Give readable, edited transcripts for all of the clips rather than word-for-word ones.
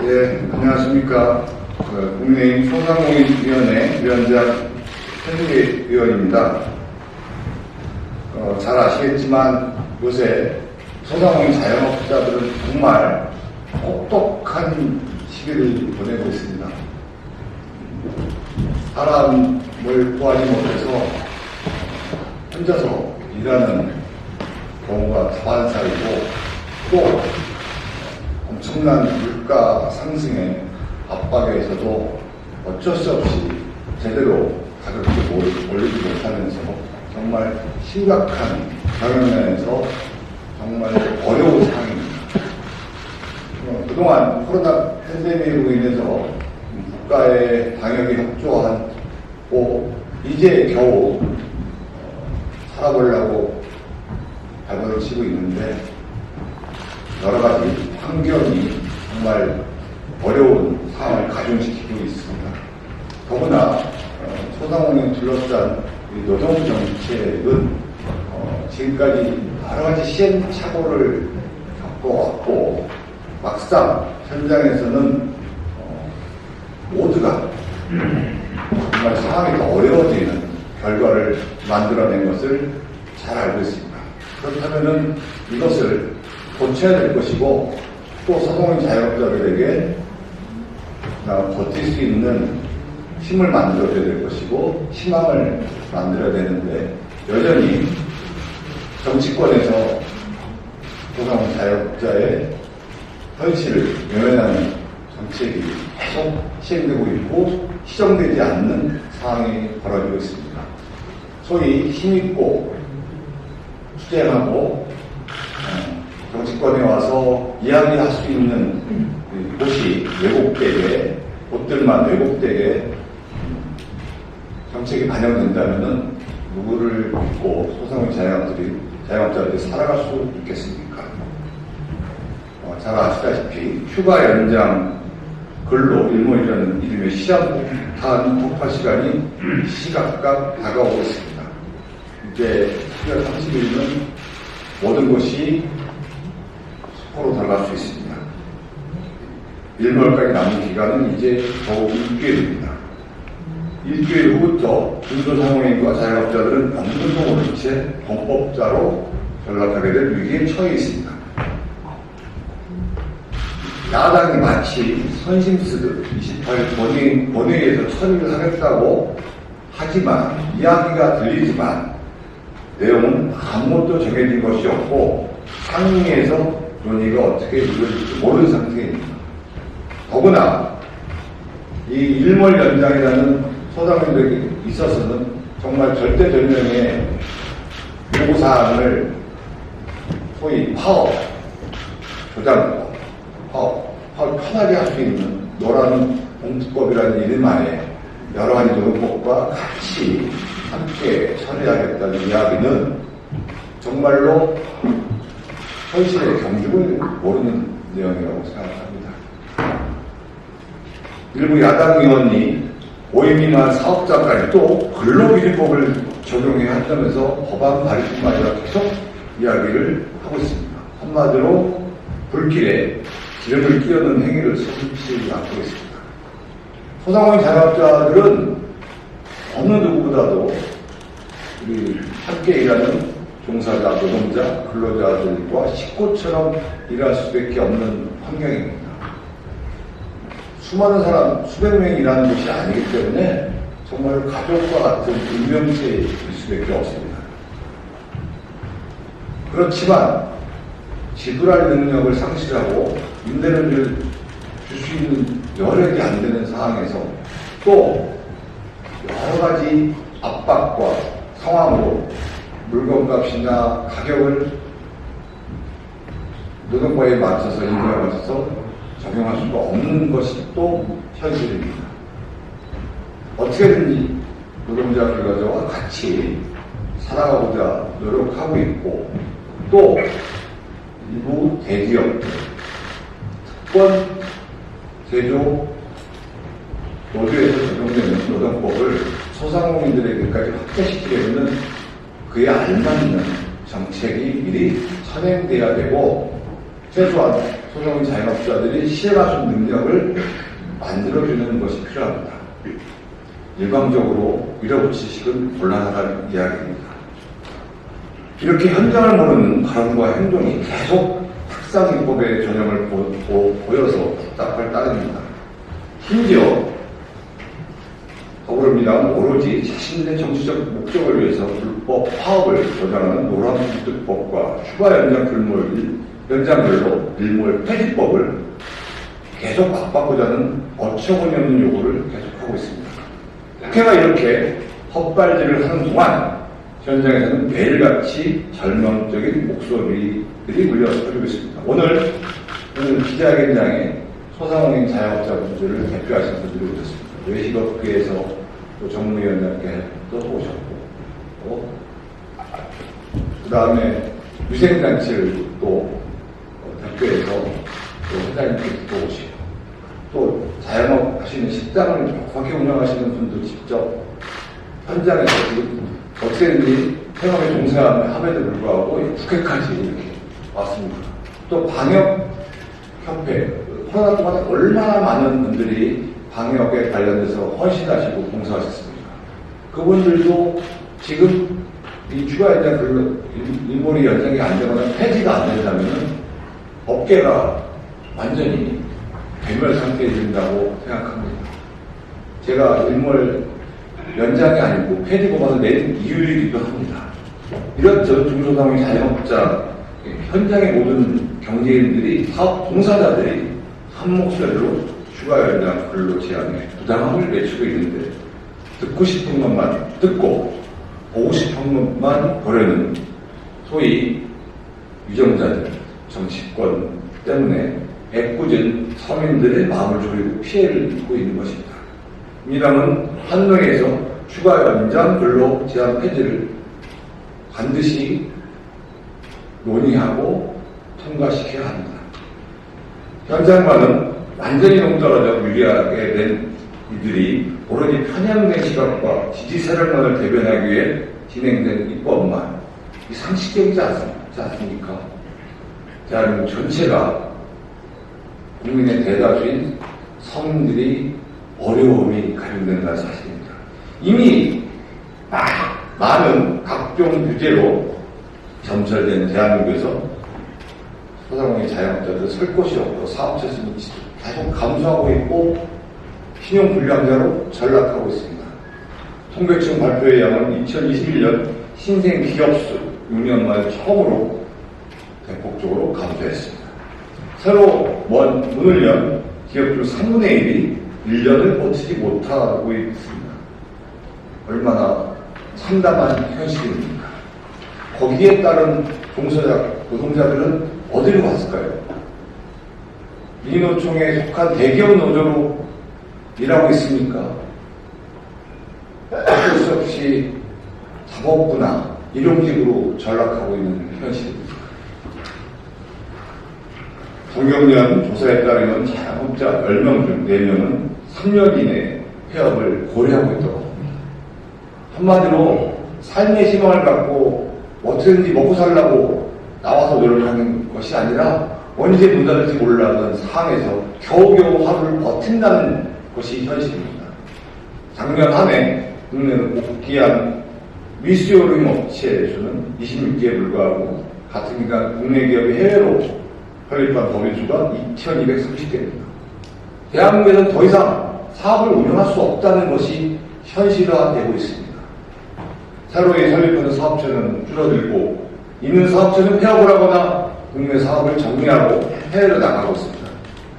예, 안녕하십니까. 국민의힘 소상공인위원회 위원장 현재 의원입니다. 잘 아시겠지만 요새 소상공인 자영업자들은 정말 혹독한 시기를 보내고 있습니다. 사람을 구하지 못해서 혼자서 일하는 경우가 다반사이고, 또 엄청난 물가 상승의 압박에서도 어쩔 수 없이 제대로 가격을 올리지 못하면서 정말 심각한 경영면에서 정말 어려운 상황입니다. 그동안 코로나 팬데믹으로 인해서 국가의 방역에 협조하고 이제 겨우 살아보려고 발버둥 치고 있는데, 여러 가지 환경이 정말 어려운 상황을 가중시키고 있습니다. 더구나 소상공인 둘러싼 노동정책은 지금까지 여러 가지 시행착오를 겪어왔고, 막상 현장에서는 모두가 정말 상황이 더 어려워지는 결과를 만들어낸 것을 잘 알고 있습니다. 그렇다면 이것을 고쳐야 될 것이고, 또 소상공인 자영업자들에게 버틸 수 있는 힘을 만들어야 될 것이고, 희망을 만들어야 되는데, 여전히 정치권에서 소상공인 자영업자의 현실을 외면하는 정책이 계속 시행되고 있고 시정되지 않는 상황이 벌어지고 있습니다. 소위 힘있고 투쟁하고 정치권에 와서 이야기할 수 있는 곳이 왜곡되게, 곳들만 왜곡되게 정책이 반영된다면 누구를 믿고 소상공인 자영업자들이 살아갈 수 있겠습니까? 잘 아시다시피 휴가 연장 근로 일몰이라는 이름의 시장폭탄 폭발 시간이 시각각 다가오고 있습니다. 이제 10월 30일은 모든 것이 수포로 들어갈 수 있습니다. 일몰까지 남은 기간은 이제 겨우 일주일입니다. 일주일 후부터 중소상공인과 자영업자들은 없는 돈을 채 범법자로 전락하게 될 위기에 처해 있습니다. 야당이 마치 선심 쓰듯 28일 본회의에서 처리를 하겠다고 하지만, 이야기가 들리지만 내용은 아무것도 정해진 것이 없고 상임위에서 논의가 어떻게 이루어질지 모르는 상태입니다. 더구나 이 일몰 연장이라는 소상공인들에게 있어서는 정말 절대절명의 요구사항을 소위 파업, 조장법, 파업 편하게 할 수 있는 노란 봉투법이라는 이름 안에 여러 가지 노동법과 같이 함께 처리하겠다는 이야기는 정말로 현실의 경중을 모르는 내용이라고 생각합니다. 일부 야당 의원이 5인 미만 사업자까지 또 근로기준법을 적용해야 한다면서 법안 발의뿐만 아니라 계속 이야기를 하고 있습니다. 한마디로 불길에 기름을 끼얹는 행위를 서슴지 않고 있습니다. 소상공인 자영업자들은 어느 누구보다도 우리 함께 일하는 종사자, 노동자, 근로자들과 식구처럼 일할 수밖에 없는 환경입니다. 수많은 사람, 수백 명이 일하는 곳이 아니기 때문에 정말 가족과 같은 운명체일 수밖에 없습니다. 그렇지만 지불할 능력을 상실하고 임대료를 줄 수 있는 여력이 안 되는 상황에서 또 여러 가지 압박과 상황으로 물건값이나 가격을 노동법에 맞춰서, 임금에 맞춰서 적용할 수가 없는 것이 또 현실입니다. 어떻게든지 노동자 근로자와 같이 살아가고자 노력하고 있고, 또 일부 대기업, 특권 제조 노조에서 적용되는 노동법을 소상공인들에게까지 확대시키려면 그에 알맞는 정책이 미리 선행돼야 되고, 최소한 소상공인 자영업자들이 실행할 수 있는 능력을 만들어주는 것이 필요합니다. 일방적으로 밀어붙이식은 곤란하다는 이야기입니다. 이렇게 현장을 모르는 발언과 행동이 계속 특상입법의 전형을 보여서 답답할 따름입니다. 심지어 더불어민주당은 오로지 자신들의 정치적 목적을 위해서 불법 파업을 조장하는 노란불특법과 휴가 연장별로 일몰 폐지법을 계속 압박하고자 하는 어처구니 없는 요구를 계속하고 있습니다. 국회가 이렇게 헛발질을 하는 동안 현장에서는 매일같이 절망적인 목소리들이 울려퍼지고 있습니다. 오늘 기자회견장에 소상공인 자영업자분들을 대표하신 분들이 오셨습니다. 외식업계에서 또 정무위원장께도 오셨고, 그 다음에 위생단체를 또 대표해서 또 회장님께서도 오시고, 또 자영업 하시는 식당을 정확하게 운영하시는 분도 직접 현장에서 지금 어떻게든지 생업에 종사함에도 불구하고 국회까지 이렇게 왔습니다. 또 방역협회, 코로나 동안 얼마나 많은 분들이 방역에 관련돼서 헌신하시고 봉사하셨습니까? 그분들도 지금 이 추가 연장 일몰이 연장이 안 되거나 폐지가 안 된다면 업계가 완전히 괴멸 상태에 이른다고 생각합니다. 제가 일몰 연장이 아니고 폐지 법안을 낸 이유이기도 합니다. 이런 중소상공인 자영업자, 현장의 모든 경제인들이, 사업 봉사자들이 한 목소리로 추가 연장 근로 제한에 부당함을 외치고 있는데, 듣고 싶은 것만 듣고 보고 싶은 것만 보려는 소위 유정자들, 정치권 때문에 애꿎은 서민들의 마음을 졸이고 피해를 입고 있는 것입니다. 민주당은 한동에서 추가 연장 근로 제한 폐지를 반드시 논의하고 통과시켜야 합니다. 현장과는 완전히 동떨어져 유리하게 된 이들이 오로지 편향된 시각과 지지 세력만을 대변하기 위해 진행된 입법만 상식적이지 않습니까? 대한민국 전체가 국민의 대다수인 서민들이 어려움이 가중된다는 사실입니다. 이미 많은 각종 규제로 점철된 대한민국에서 소상공인 자영업자들 설 곳이 없고 사업체 수는 계속 감소하고 있고 신용불량자로 전락하고 있습니다. 통계청 발표에 의하면 2021년 신생 기업수 6년 만에 처음으로 대폭적으로 감소했습니다. 새로 문을 연 기업들 3분의 1이 1년을 버티지 못하고 있습니다. 얼마나 참담한 현실입니까? 거기에 따른 노동자들은 어디로 갔을까요? 민노총에 속한 대기업 노조로 일하고 있습니까? 어쩔 수 없이 사법부나 일용직으로 전락하고 있는 현실입니다. 동경련 조사에 따르면 자영업자 10명 중 4명은 3년 이내 폐업을 고려하고 있다고 합니다. 한마디로 삶의 희망을 갖고 어떻게든지 먹고 살려고 나와서 노력하는 것이 아니라 언제 문 닫을지 몰라던 상황에서 겨우겨우 하루를 버틴다는 것이 현실입니다. 작년 한 해 국내는 복귀한 미수요금 업체 수는 26개에 불과하고 같은 기간 국내 기업이 해외로 설립한 법인 수가 2,230개입니다. 대한민국에서는 더 이상 사업을 운영할 수 없다는 것이 현실화되고 있습니다. 새로이 설립하는 사업체는 줄어들고 있는 사업체는 폐업을 하거나 국내 사업을 정리하고 해외로 나가고 있습니다.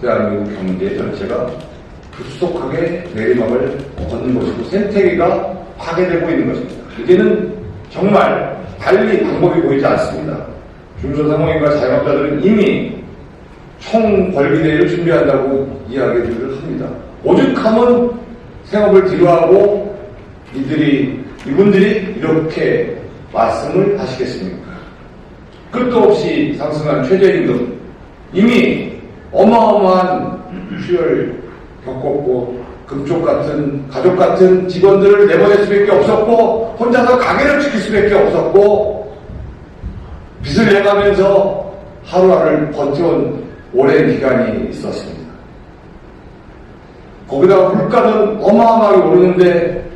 대한민국 경제 전체가 급속하게 내리막을 걷는 것이고 생태계가 파괴되고 있는 것입니다. 이제는 정말 달리 방법이 보이지 않습니다. 중소상공인과 자영업자들은 이미 총벌기대회를 준비한다고 이야기를 합니다. 오죽하면 생업을 뒤로하고 이분들이 이렇게 말씀을 하시겠습니까? 끝도 없이 상승한 최저임금, 이미 어마어마한 수혈 겪었고 가족 같은 직원들을 내보낼 수밖에 없었고 혼자서 가게를 지킬 수밖에 없었고 빚을 내가면서 하루하루를 버텨온 오랜 기간이 있었습니다. 거기다가 물가는 어마어마하게 오르는데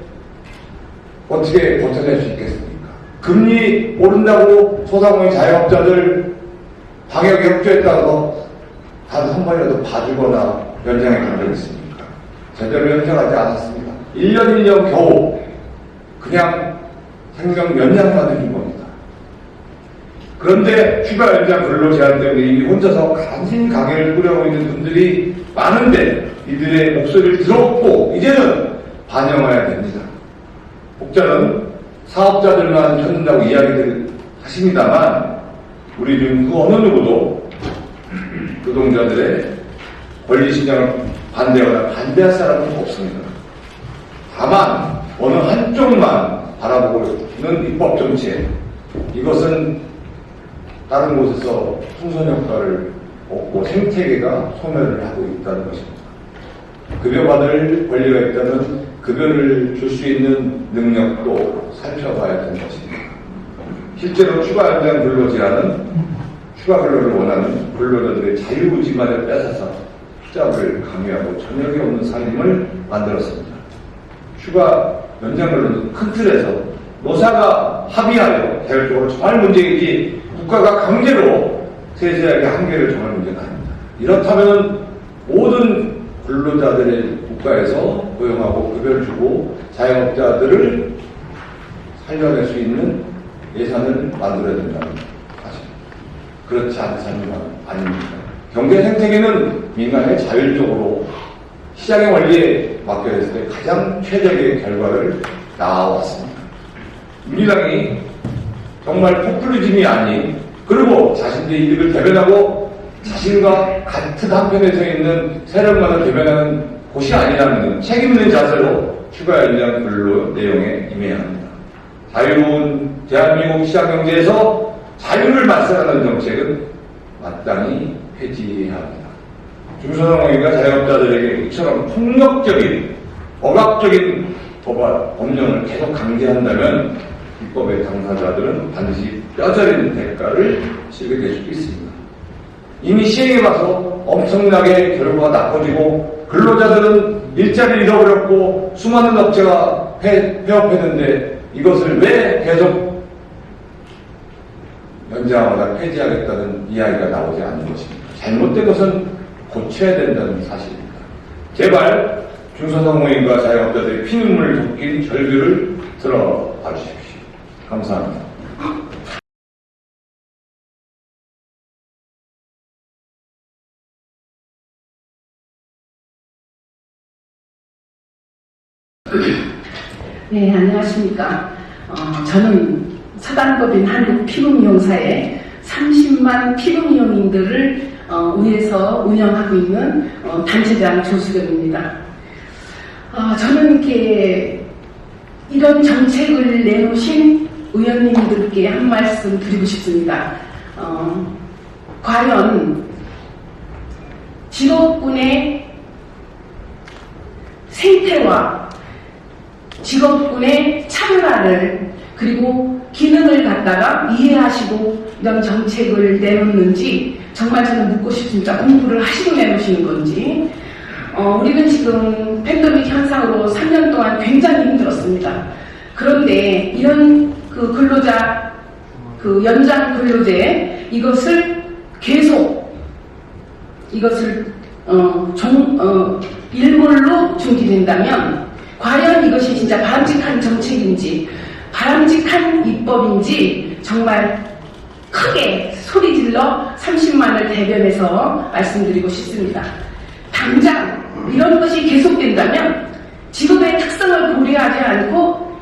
어떻게 버텨낼 수 있겠습니까? 금리 오른다고 소상공인 자영업자들 방역에 협조했다고 단 한 번이라도 봐주거나 연장해 간 적 있습니까? 제대로 연장하지 않았습니다. 1년 1년 겨우 그냥 생명 연장만 해준 겁니다. 그런데 추가 연장 근로 제한 때문에 이미 혼자서 간신히 가게를 꾸려오고 있는 분들이 많은데 이들의 목소리를 들었고 이제는 반영해야 됩니다. 복자는 사업자들만 찾는다고 이야기를 하십니다만 우리 중 그 어느 누구도 노동자들의 권리 신장을 반대하거나 반대할 사람은 없습니다. 다만 어느 한쪽만 바라보고 있는 입법 정책, 이것은 다른 곳에서 풍선 효과를 얻고 생태계가 소멸을 하고 있다는 것입니다. 급여받을 권리가 있다면 급여를 줄 수 있는 능력도 살펴봐야 되는 것입니다. 실제로 추가 연장 근로 제한은 추가 근로를 원하는 근로자들의 자유의지만을 뺏어서 투잡을 강요하고 저녁에 없는 살림을 만들었습니다. 추가 연장 근로는 큰 틀에서 노사가 합의하여 개별적으로 정할 문제이지 국가가 강제로 세세하게 한계를 정할 문제는 아닙니다. 이렇다면 모든 근로자들의 국가에서 고용하고 급여를 주고 자영업자들을 살려낼 수 있는 예산을 만들어야 된다는 사실. 그렇지 않다는 건 아닙니다. 경제 생태계는 민간에 자율적으로 시장의 원리에 맡겨졌을 때 가장 최적의 결과를 낳아왔습니다. 민주당이 정말 포퓰리즘이 아닌, 그리고 자신들의 이득을 대변하고 자신과 같은 한편에 서 있는 세력만을 대변하는 곳이 아니라는 책임 있는 자세로 추가 연장 근로 내용에 임해야 합니다. 자유로운 대한민국 시장경제에서 자유를 말살하는 정책은 마땅히 폐지해야 합니다. 중소상공인과 자영업자들에게 이처럼 폭력적인, 억압적인 법령을 계속 강제한다면 입법의 당사자들은 반드시 뼈저린 대가를 치르게 될 수도 있습니다. 이미 시행해봐서 엄청나게 결과가 나빠지고 근로자들은 일자리를 잃어버렸고 수많은 업체가 폐업했는데 이것을 왜 계속 연장하거나 폐지하겠다는 이야기가 나오지 않는 것입니다. 잘못된 것은 고쳐야 된다는 사실입니다. 제발 중소상공인과 자영업자들의 피눈물을 덮인 절규를 들어봐 주십시오. 감사합니다. 네, 안녕하십니까. 저는 사단법인 한국피부미용사의 30만 피부미용인들을 위해서 운영하고 있는 단체장 조수경입니다. 저는 이렇게 이런 정책을 내놓으신 의원님들께 한 말씀 드리고 싶습니다. 과연 직업군의 생태와 직업군의 차별화를 그리고 기능을 갖다가 이해하시고 이런 정책을 내놓는지 정말 저는 묻고 싶습니다. 공부를 하시고 내놓으시는 건지. 우리는 지금 팬데믹 현상으로 3년 동안 굉장히 힘들었습니다. 그런데 이런 그 근로자, 그 연장 근로제 이것을 계속 이것을 일몰로 중지된다면 과연 이것이 진짜 바람직한 정책인지 바람직한 입법인지 정말 크게 소리질러 30만을 대변해서 말씀드리고 싶습니다. 당장 이런 것이 계속된다면 직업의 특성을 고려하지 않고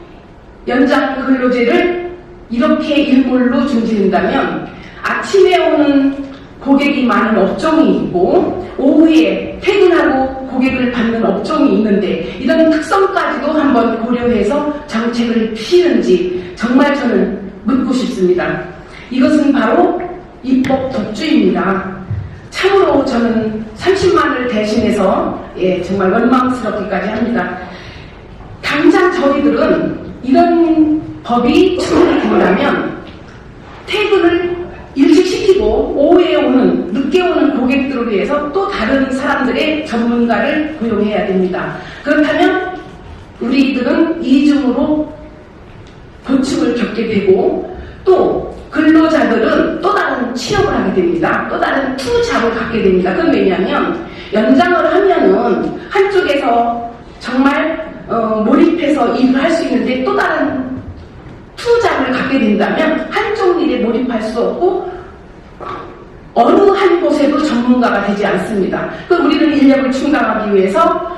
연장 근로제를 이렇게 일몰로 중지된다면 아침에 오는 고객이 많은 업종이 있고 오후에 퇴근하고 고객을 받는 업종이 있는데 이런 특성까지도 한번 고려해서 정책을 피는지 정말 저는 묻고 싶습니다. 이것은 바로 입법 독주입니다. 참으로 저는 30만을 대신해서 정말 원망스럽기까지 합니다. 당장 저희들은 이런 법이 추진이 된다면 퇴근을 일찍 시키고 오후에 정책을 위해서 또 다른 사람들의 전문가를 고용해야 됩니다. 그렇다면 우리들은 이중으로 고충을 겪게 되고 또 근로자들은 또 다른 취업을 하게 됩니다. 또 다른 투잡을 갖게 됩니다. 그건 왜냐하면 연장을 하면은 한쪽에서 정말 몰입해서 일을 할 수 있는데 또 다른 투잡을 갖게 된다면 한쪽 일에 몰입할 수 없고 어느 한 곳에도 전문가가 되지 않습니다. 그럼 우리는 인력을 충당하기 위해서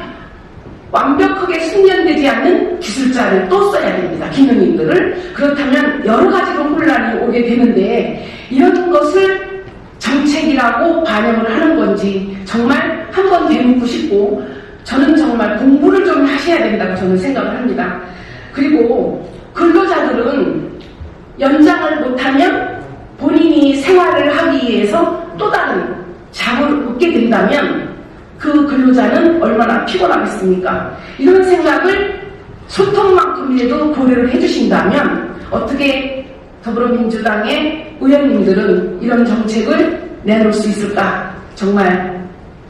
완벽하게 숙련되지 않는 기술자를 또 써야 됩니다. 기능인들을. 그렇다면 여러 가지로 혼란이 오게 되는데 이런 것을 정책이라고 반영을 하는 건지 정말 한번 되묻고 싶고 저는 정말 공부를 좀 하셔야 된다고 저는 생각을 합니다. 그리고 근로자들은 연장을 못하면 본인이 생활을 하기 위해서 또 다른 잡을 얻게 된다면 그 근로자는 얼마나 피곤하겠습니까? 이런 생각을 소통만큼이라도 고려를 해주신다면 어떻게 더불어민주당의 의원님들은 이런 정책을 내놓을 수 있을까? 정말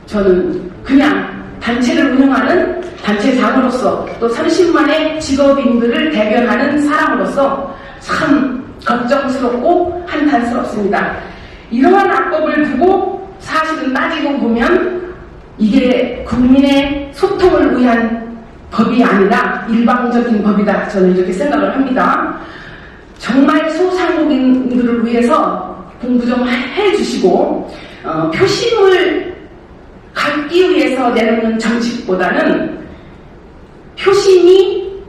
저는 그냥 단체를 운영하는 단체장으로서 또 30만의 직업인들을 대변하는 사람으로서 참 걱정스럽고 한탄스럽습니다. 이러한 악법을 두고 사실은 따지고 보면 이게 국민의 소통을 위한 법이 아니라 일방적인 법이다. 저는 이렇게 생각을 합니다. 정말 소상공인들을 위해서 공부 좀 해주시고 표심을 갖기 위해서 내놓는 정책보다는 표심이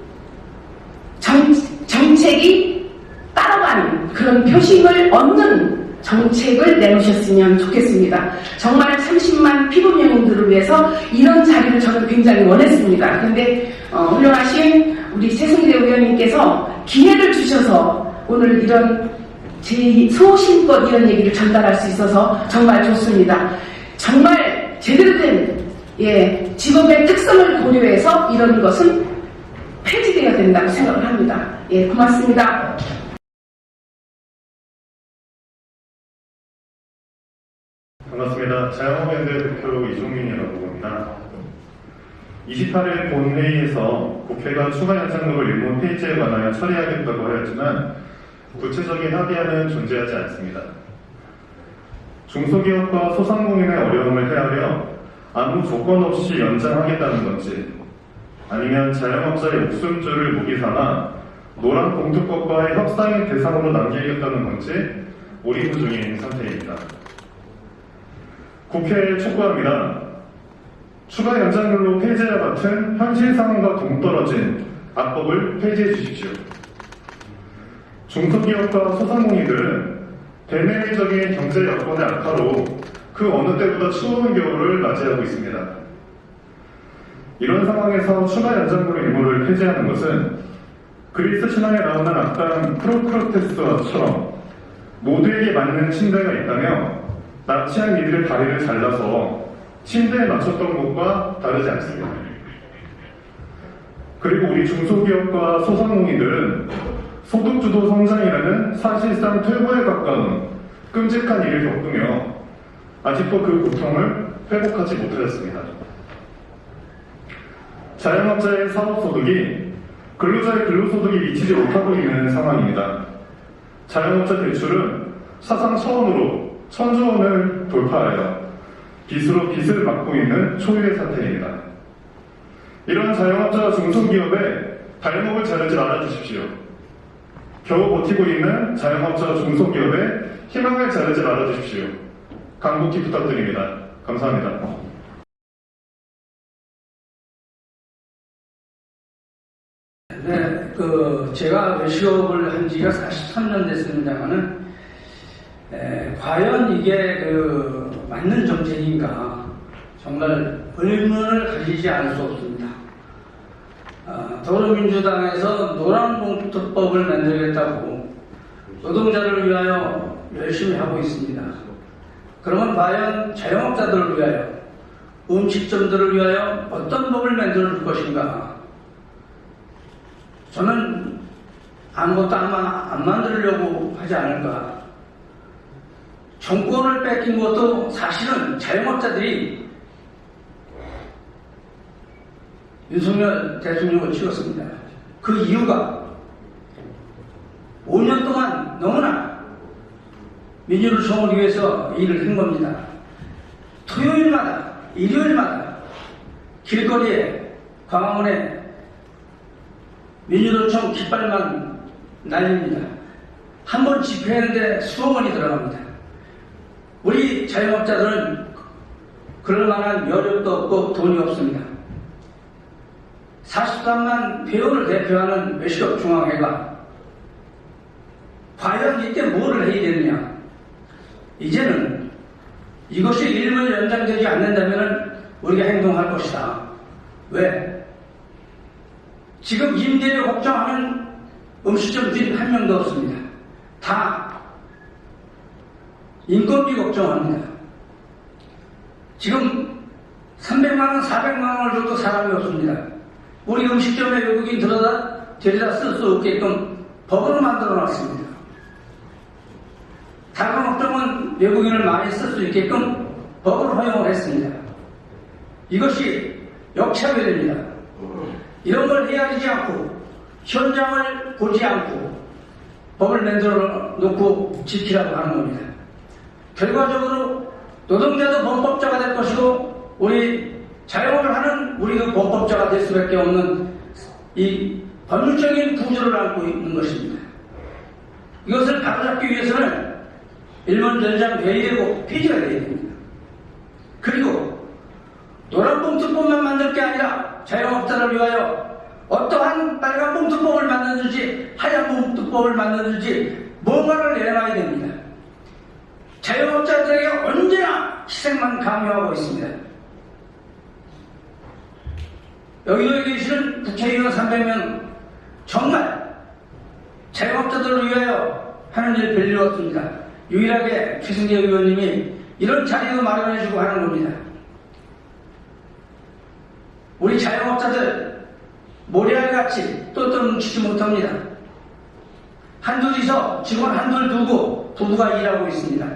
정책이 따라가는 그런 표심을 얻는 정책을 내놓으셨으면 좋겠습니다. 정말 30만 피부명인들을 위해서 이런 자리를 저는 굉장히 원했습니다. 그런데 훌륭하신 우리 최승대 의원님께서 기회를 주셔서 오늘 이런 제 소신껏 이런 얘기를 전달할 수 있어서 정말 좋습니다. 정말 제대로 된 직업의 특성을 고려해서 이런 것은 폐지되어야 된다고 생각을 합니다. 고맙습니다. 반갑습니다. 자영업연대 대표 이종민이라고 합니다. 28일 본회의에서 국회가 추가 연장률을 일본 폐지에 관하여 처리하겠다고 하였지만 구체적인 합의안은 존재하지 않습니다. 중소기업과 소상공인의 어려움을 헤아려 아무 조건 없이 연장하겠다는 건지 아니면 자영업자의 목숨줄을 무기 삼아 노란 봉투법과의 협상의 대상으로 남기겠다는 건지 오리무중인 상태입니다. 국회에 촉구합니다. 추가 연장률로 폐지와 같은 현실 상황과 동떨어진 악법을 폐지해 주십시오. 중소기업과 소상공인들은 대내적인 경제 여건의 악화로 그 어느 때보다 추운 겨울을 맞이하고 있습니다. 이런 상황에서 추가 연장률 일부를 폐지하는 것은 그리스 신화에 나오는 악당 프로크로테스처럼 모두에게 맞는 침대가 있다며 납치한 이들의 다리를 잘라서 침대에 맞췄던 것과 다르지 않습니다. 그리고 우리 중소기업과 소상공인들은 소득주도 성장이라는 사실상 퇴보에 가까운 끔찍한 일을 겪으며 아직도 그 고통을 회복하지 못하였습니다. 자영업자의 사업소득이 근로자의 근로소득이 미치지 못하고 있는 상황입니다. 자영업자 대출은 사상 처음으로 1,000조 원을 돌파하여 빚으로 빚을 막고 있는 초유의 사태입니다. 이런 자영업자와 중소기업에 발목을 자르지 말아주십시오. 겨우 버티고 있는 자영업자와 중소기업에 희망을 자르지 말아주십시오. 간곡히 부탁드립니다. 감사합니다. 네, 제가 외식업을 한 지가 43년 됐습니다만은, 과연 이게 맞는 정책인가, 정말 의문을 가지지 않을 수 없습니다. 더불어민주당에서 노란봉투법을 만들겠다고 노동자를 위하여 열심히 하고 있습니다. 그러면 과연 자영업자들을 위하여, 음식점들을 위하여 어떤 법을 만들어 줄 것인가? 저는 아무것도 아마 안 만들려고 하지 않을까. 정권을 뺏긴 것도 사실은 자영업자들이 윤석열 대통령을 찍었습니다. 그 이유가 5년 동안 너무나 민주노총을 위해서 일을 한 겁니다. 토요일마다, 일요일마다 길거리에 광화문에 민주노총 깃발만 날립니다. 한 번 집회했는데 수억 원이 들어갑니다. 우리 자영업자들은 그럴 만한 여력도 없고 돈이 없습니다. 43만 회원을 대표하는 외식업 중앙회가 과연 이때 뭐를 해야 되느냐? 이제는 이것이 1분 연장되지 않는다면 우리가 행동할 것이다. 왜? 지금 임대료 걱정하는 음식점 주인 한 명도 없습니다. 다 인건비 걱정합니다. 지금 300만원, 400만원을 줘도 사람이 없습니다. 우리 음식점에 외국인 데려다 쓸 수 없게끔 법으로 만들어 놨습니다. 다른 업종은 외국인을 많이 쓸 수 있게끔 법으로 허용을 했습니다. 이것이 역차별입니다. 이런 걸 헤아리지 않고 현장을 보지 않고 법을 만들어 놓고 지키라고 하는 겁니다. 결과적으로 노동자도 범법자가 될 것이고 우리 자영업을 하는 우리도 범법자가 될 수밖에 없는 이 법률적인 구조를 안고 있는 것입니다. 이것을 바로잡기 위해서는 일본 연장 회의되고 폐지가 되어야 됩니다. 그리고 노란봉투법만 만들 게 아니라 자영업자를 위하여 어떠한 빨간봉투법을 만드는지 하얀봉투법을 만드는지 뭔가를 내놔야 됩니다. 자영업자들에게 언제나 희생만 강요하고 있습니다. 여기에 계시는 국회의원 300명 정말 자영업자들을 위하여 하는 일 별로 없습니다. 유일하게 최승재 의원님이 이런 자리도 마련해주고 하는 겁니다. 우리 자영업자들 모래알같이 똘똘 뭉치지 못합니다. 한둘이서 직원 한둘 두고 부부가 일하고 있습니다.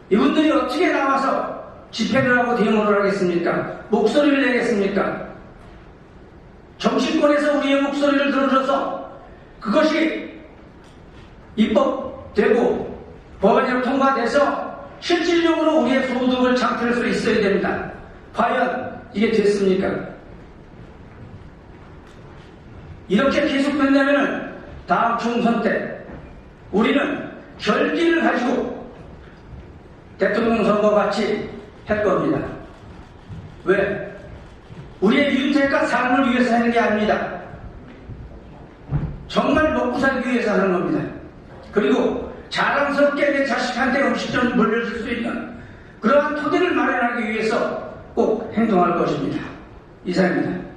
이분들이 어떻게 나와서 집회를 하고 데모를 하겠습니까? 목소리를 내겠습니까? 정치권에서 우리의 목소리를 들어줘서 그것이 입법되고 법안이 통과돼서 실질적으로 우리의 소득을 창출할 수 있어야 됩니다. 과연 이게 됐습니까? 이렇게 계속된다면 다음 총선 때 우리는 결기를 가지고 대통령 선거 같이 할 겁니다. 왜? 우리의 윤택과 삶을 위해서 하는 게 아닙니다. 정말 먹고 살기 위해서 하는 겁니다. 그리고 자랑스럽게 내 자식한테 음식점 물려줄 수 있는 그러한 토대를 마련하기 위해서 꼭 행동할 것입니다. 이상입니다.